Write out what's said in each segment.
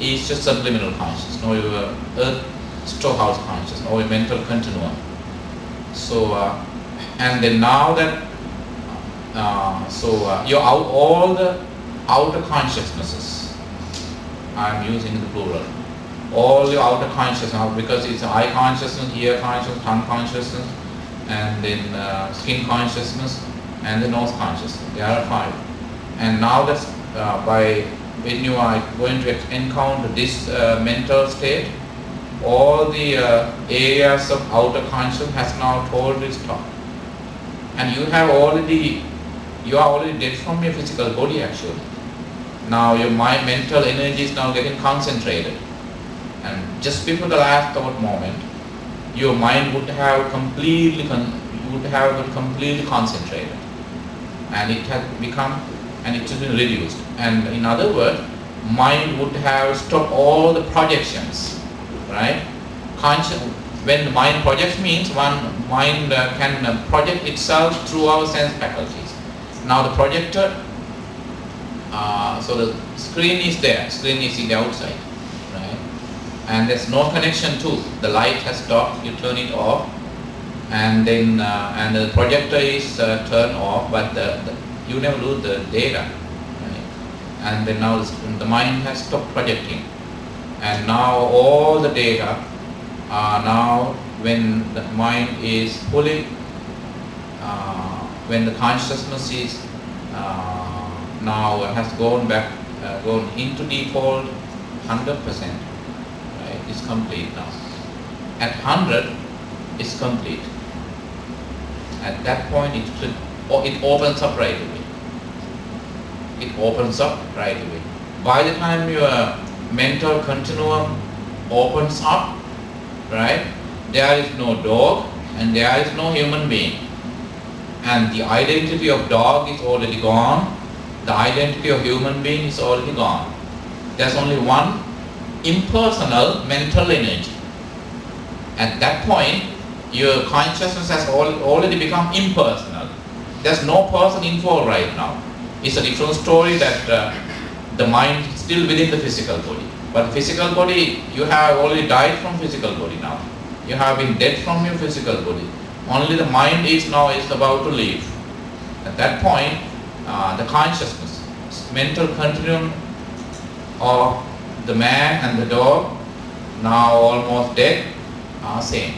is just subliminal consciousness, or your earth storehouse consciousness, or your mental continuum. So, and then now that, all the outer consciousnesses, I'm using the plural, all your outer consciousness, because it's eye consciousness, ear consciousness, tongue consciousness, and then skin consciousness, and the nose consciousness. There are 5. And now that's when you are going to encounter this mental state, all the areas of outer consciousness has now totally stopped. And you are already dead from your physical body actually. Now your mental energy is now getting concentrated. And just before the last thought moment, your mind would have completely concentrated. And it has become, and it has been reduced. And in other words, mind would have stopped all the projections, right? When the mind projects means one mind can project itself through our sense faculties. Now the projector, so the screen is there, screen is in the outside, right? And there's no connection to, the light has stopped, you turn it off, and then and the projector is turned off, but you never lose the data, right? And then now the mind has stopped projecting, and now all the data are now, when the mind is fully, when the consciousness is now has gone into default 100%, right? It's complete now. At 100, it's complete. At that point, it opens up right away. It opens up right away. By the time your mental continuum opens up, right, there is no dog and there is no human being. And the identity of dog is already gone. The identity of human being is already gone. There's only one impersonal mental energy. At that point, your consciousness has already become impersonal. There's no person involved right now. It's a different story that the mind is still within the physical body. But physical body, you have already died from physical body now. You have been dead from your physical body. Only the mind is about to leave. At that point, the consciousness, mental continuum of the man and the dog, now almost dead, are same.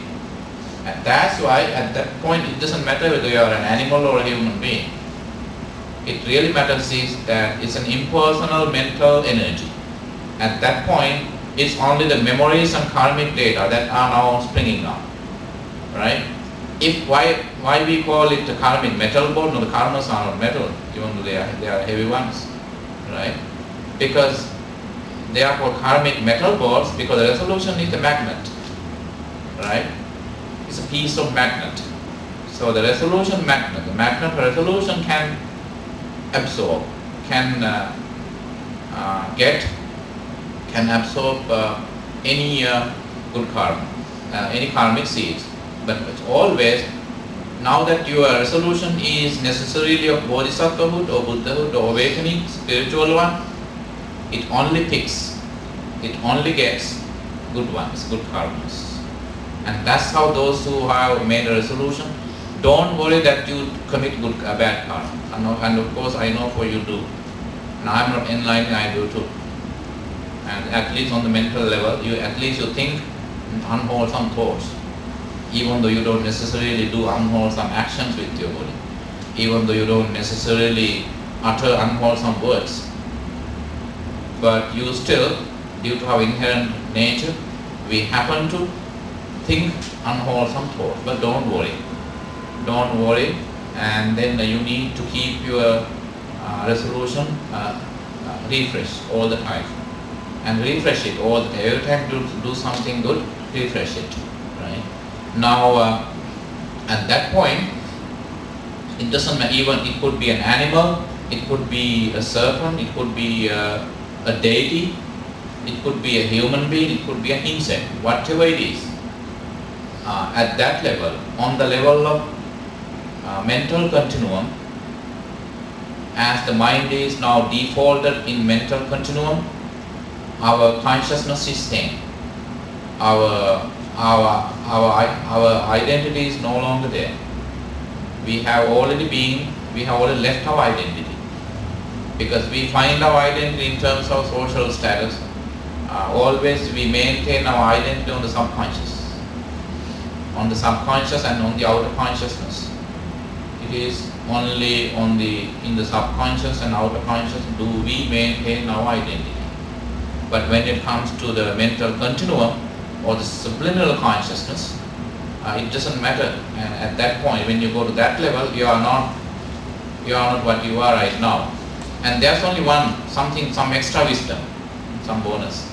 And that's why at that point it doesn't matter whether you are an animal or a human being. It really matters is that it's an impersonal mental energy. At that point, it's only the memories and karmic data that are now springing up, right? Why we call it the karmic metal board? No, the karmas are not metal, even though they are heavy ones, right? Because they are called karmic metal boards because the resolution is the magnet, right? It's a piece of magnet. So the resolution magnet, the magnet resolution can absorb, can absorb any good karma, any karmic seeds. But it's always, now that your resolution is necessarily of bodhisattvahood or Buddhahood or awakening, spiritual one, it only picks, it only gets good ones, good karmas. And that's how those who have made a resolution, don't worry that you commit bad karma. And of course I know for you do. And I'm not enlightening, I do too. And at least on the mental level, at least you think unwholesome thoughts. Even though you don't necessarily do unwholesome actions with your body. Even though you don't necessarily utter unwholesome words. But you still, due to our inherent nature, we happen to think unwholesome thoughts. But don't worry. Don't worry. And then you need to keep your resolution refreshed all the time. And refresh it all the time. Every time you do something good, refresh it. Right? Now, at that point, it doesn't matter, even it could be an animal, it could be a serpent, it could be a deity, it could be a human being, it could be an insect, whatever it is. At that level, on the level of mental continuum, as the mind is now defaulted in mental continuum, our consciousness is same. Our identity is no longer there. We have already left our identity, because we find our identity in terms of social status. Always we maintain our identity on the subconscious and on the outer consciousness. It is only in the subconscious and outer conscious do we maintain our identity. But when it comes to the mental continuum or the subliminal consciousness, it doesn't matter. And at that point, when you go to that level, you are not what you are right now. And there's only some extra wisdom, some bonus.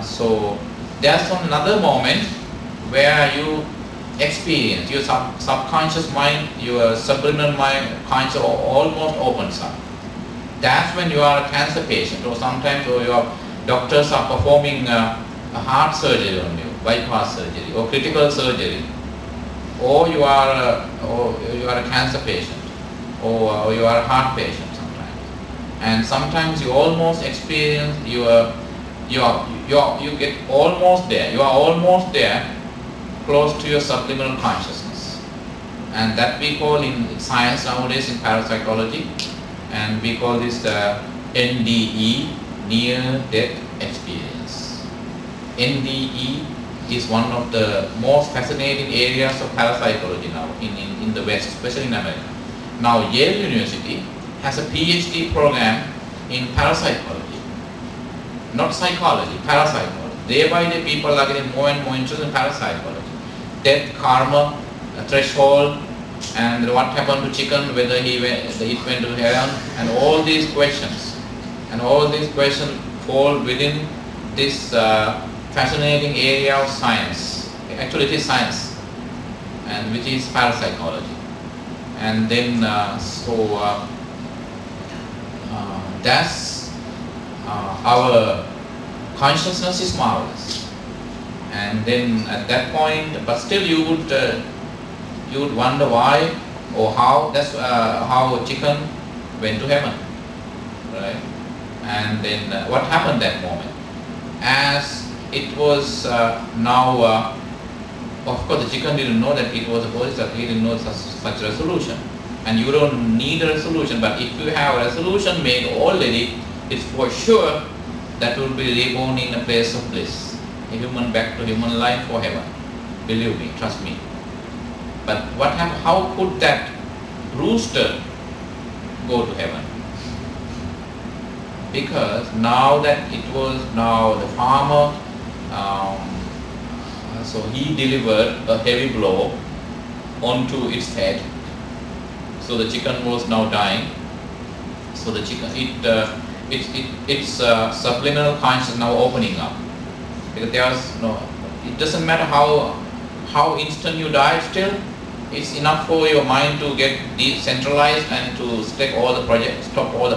So there's another moment where you experience your subconscious mind, your subliminal mind, conscious almost opens up. That's when you are a cancer patient, or sometimes your doctors are performing a heart surgery on you, bypass surgery, or critical surgery, or you are a cancer patient, or you are a heart patient sometimes. And sometimes you almost experience you get almost there. You are almost there, close to your subliminal consciousness, and that we call in science nowadays, in parapsychology, and we call this the NDE, near-death experience. NDE is one of the most fascinating areas of parapsychology now in the West, especially in America. Now Yale University has a PhD program in parapsychology, not psychology, parapsychology. Day by day people are getting more and more interested in parapsychology. Death, karma, threshold, and what happened to chicken, whether it went to heaven, and all these questions. And all these questions fall within this fascinating area of science. Actually it is science, and which is parapsychology. And then that's our consciousness is marvelous. And then at that point, but still you would wonder why or how. That's how chicken went to heaven, right? And then what happened that moment? As it was now, of course the chicken didn't know that it was a Bodhisattva. He didn't know such resolution. And you don't need a resolution, but if you have a resolution made already, it's for sure that will be reborn in a place of bliss. A human back to human life or heaven. Believe me, trust me. But what happened? How could that rooster go to heaven? Because now that it was the farmer, so he delivered a heavy blow onto its head. So the chicken was now dying. So the chicken, its subliminal consciousness now opening up. Because it doesn't matter how instant you die, still it's enough for your mind to get decentralized and to stop all the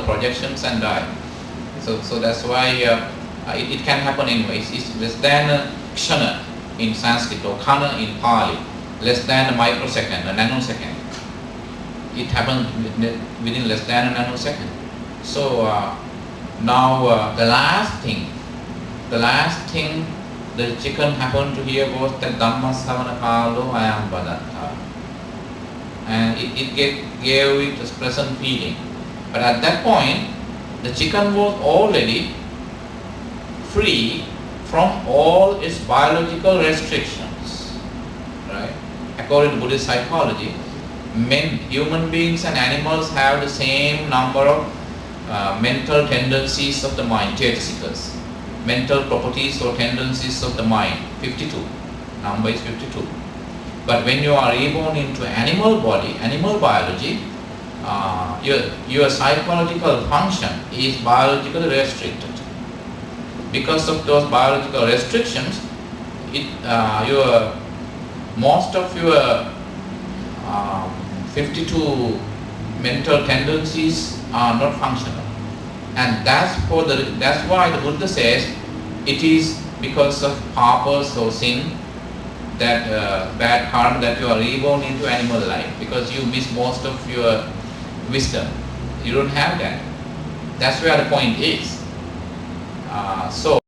projections and die. So that's why it can happen in ways. It's less than a kshana in Sanskrit, or khana in Pali, less than a microsecond, a nanosecond. It happens within less than a nanosecond. So now the last thing the chicken happened to hear was that Dhamma Savana Kalo Ayam Badatta. And it gave it a pleasant feeling. But at that point, the chicken was already free from all its biological restrictions. Right? According to Buddhist psychology, human beings and animals have the same number of mental tendencies of the mind, cetasikas. Mental properties or tendencies of the mind, 52. Number is 52. But when you are reborn into animal body, animal biology, your psychological function is biologically restricted. Because of those biological restrictions, most of your 52 mental tendencies are not functional. And that's why the Buddha says it is because of papas or sin, that bad karma, that you are reborn into animal life, because you miss most of your wisdom. You don't have that. That's where the point is. So